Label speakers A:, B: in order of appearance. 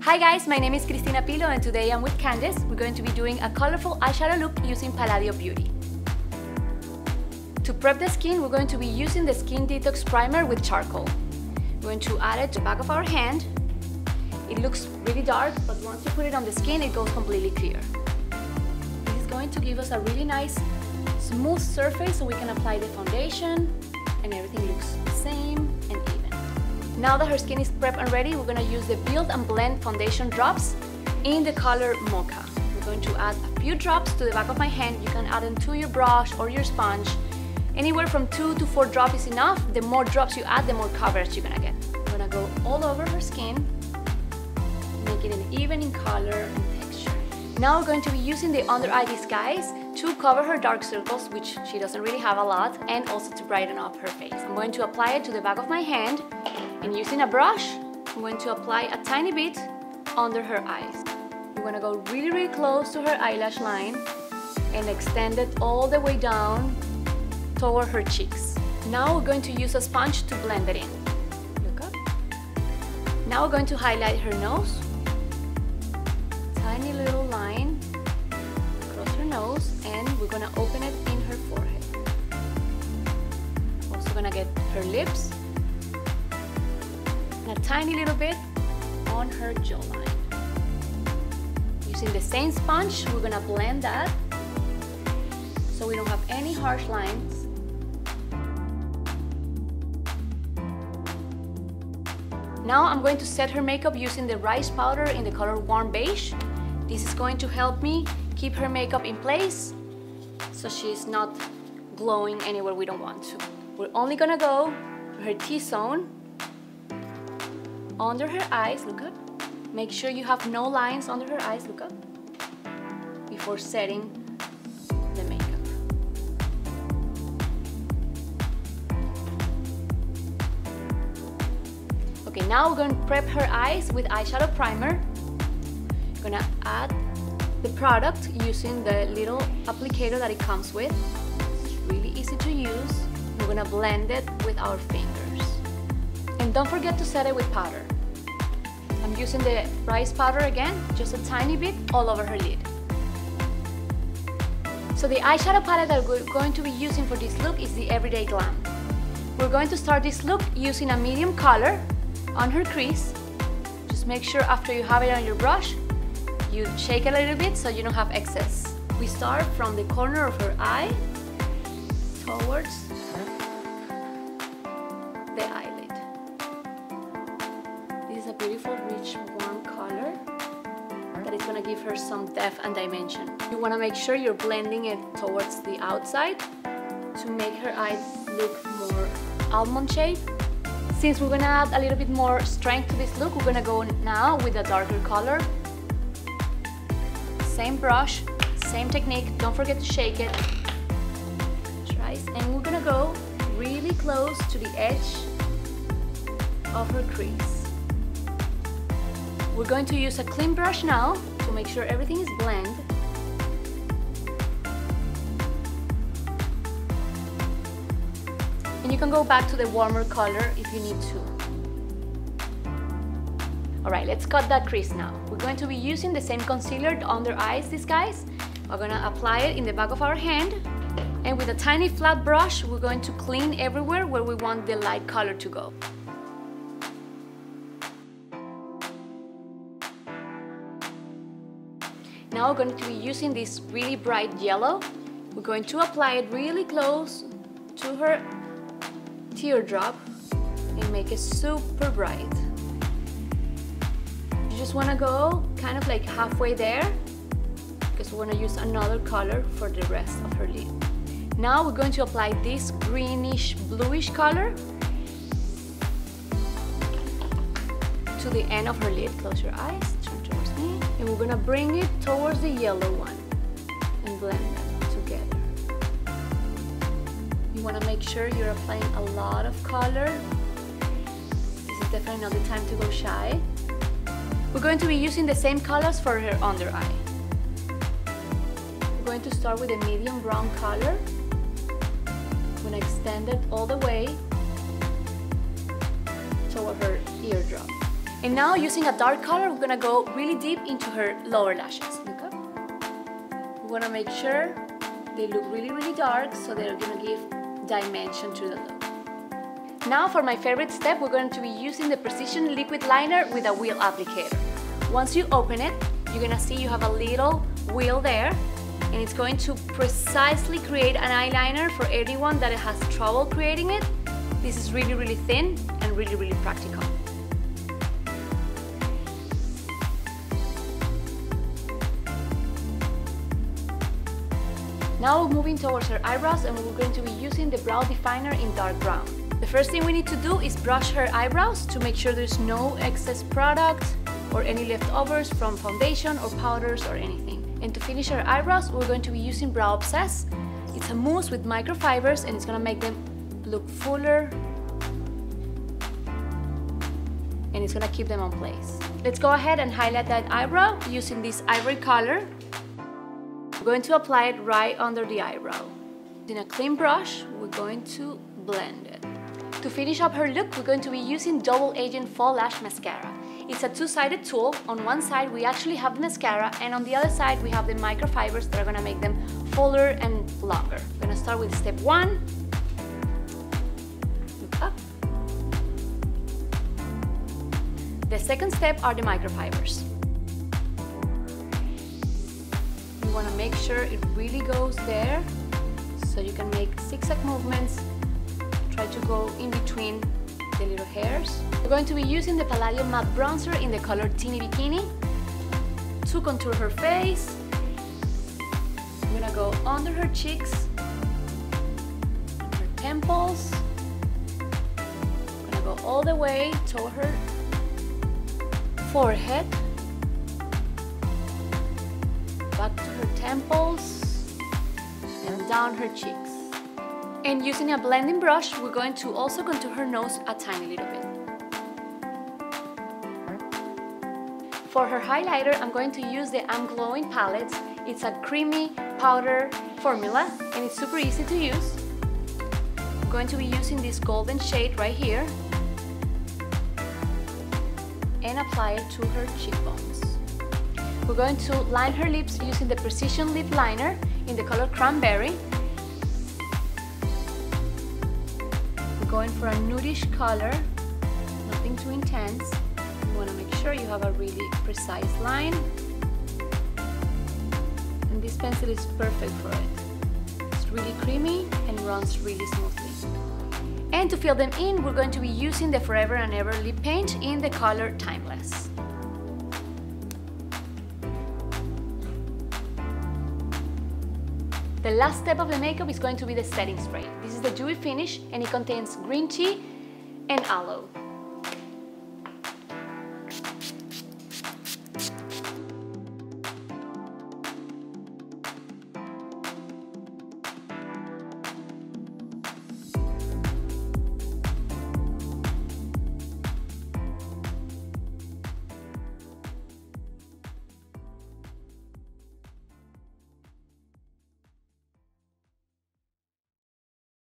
A: Hi guys, my name is Cristina Pilo and today I'm with Candice. We're going to be doing a colorful eyeshadow look using Palladio Beauty. To prep the skin, we're going to be using the Skin Detox Primer with charcoal. We're going to add it to the back of our hand. It looks really dark, but once you put it on the skin, it goes completely clear. This is going to give us a really nice, smooth surface so we can apply the foundation and everything looks the same and even. Now that her skin is prepped and ready, we're going to use the Build and Blend foundation drops in the color Mocha. We're going to add a few drops to the back of my hand. You can add them to your brush or your sponge. Anywhere from 2 to 4 drops is enough. The more drops you add, the more coverage you're going to get. We're going to go all over her skin, make it an even in color and texture. Now we're going to be using the under eye disguise to cover her dark circles, which she doesn't really have a lot, and also to brighten up her face. I'm going to apply it to the back of my hand, and using a brush, I'm going to apply a tiny bit under her eyes. We're going to go really, really close to her eyelash line and extend it all the way down toward her cheeks. Now we're going to use a sponge to blend it in. Look up. Now we're going to highlight her nose. Tiny little line across her nose, and we're going to open it in her forehead. Also going to get her lips and a tiny little bit on her jawline. Using the same sponge, we're going to blend that so we don't have any harsh lines. Now I'm going to set her makeup using the rice powder in the color Warm Beige. This is going to help me keep her makeup in place so she's not glowing anywhere we don't want to. We're only gonna go to her T-zone, under her eyes, look up. Make sure you have no lines under her eyes, look up, before setting the makeup. Okay, now we're going to prep her eyes with eyeshadow primer. We're going to add the product using the little applicator that it comes with. It's really easy to use. We're going to blend it with our fingers. And don't forget to set it with powder. I'm using the rice powder again, just a tiny bit all over her lid. So the eyeshadow palette that we're going to be using for this look is the Everyday Glam. We're going to start this look using a medium color on her crease. Just make sure after you have it on your brush, you shake it a little bit so you don't have excess. We start from the corner of her eye towards the eyelid. This is a beautiful, rich, warm color that is going to give her some depth and dimension. You want to make sure you're blending it towards the outside to make her eyes look more almond shaped. Since we're going to add a little bit more strength to this look, we're going to go now with a darker color. Same brush, same technique, don't forget to shake it. And we're going to go really close to the edge of her crease. We're going to use a clean brush now to make sure everything is blended. And you can go back to the warmer color if you need to. Alright, let's cut that crease now. We're going to be using the same concealer under eyes disguise. We're going to apply it in the back of our hand. And with a tiny flat brush, we're going to clean everywhere where we want the light color to go. Now we're going to be using this really bright yellow. We're going to apply it really close to her teardrop and make it super bright. You just want to go kind of like halfway there because we want to use another color for the rest of her lid. Now we're going to apply this greenish bluish color to the end of her lid. Close your eyes, turn towards me, and we're going to bring it towards the yellow one and blend them together. You want to make sure you're applying a lot of color. This is definitely not the time to go shy. We're going to be using the same colors for her under eye. We're going to start with a medium brown color. I'm going to extend it all the way toward her eardrop. And now using a dark color, we're gonna go really deep into her lower lashes. Look up. We wanna make sure they look really, really dark, so they're gonna give dimension to the look. Now for my favorite step, we're going to be using the Precision Liquid Liner with a wheel applicator. Once you open it, you're gonna see you have a little wheel there, and it's going to precisely create an eyeliner for anyone that has trouble creating it. This is really, really thin and really, really practical. Now we're moving towards her eyebrows, and we're going to be using the brow definer in dark brown. The first thing we need to do is brush her eyebrows to make sure there's no excess product or any leftovers from foundation or powders or anything. And to finish her eyebrows, we're going to be using Brow Obsess. It's a mousse with microfibers, and it's gonna make them look fuller, and it's gonna keep them on place. Let's go ahead and highlight that eyebrow using this ivory color. We're going to apply it right under the eyebrow. In a clean brush, we're going to blend it. To finish up her look, we're going to be using Double Agent Fall Lash Mascara. It's a two-sided tool. On one side, we actually have the mascara, and on the other side, we have the microfibers that are gonna make them fuller and longer. We're gonna start with step 1. Look up. The second step are the microfibers. You wanna make sure it really goes there, so you can make zigzag movements. Try to go in between the little hairs. We're going to be using the Palladio Matte Bronzer in the color Teeny Bikini to contour her face. I'm gonna go under her cheeks, her temples. I'm gonna go all the way to her forehead, back to her temples, and down her cheeks. And using a blending brush, we're going to also contour her nose a tiny little bit. For her highlighter, I'm going to use the I'm Glowing palette. It's a creamy powder formula, and it's super easy to use. I'm going to be using this golden shade right here and apply it to her cheekbones. We're going to line her lips using the Precision Lip Liner in the color Cranberry. Going for a nudish color, nothing too intense. You want to make sure you have a really precise line, and this pencil is perfect for it. It's really creamy and runs really smoothly. And to fill them in, we're going to be using the Forever and Ever lip paint in the color Timeless. The last step of the makeup is going to be the setting spray. This is the dewy finish, and it contains green tea and aloe.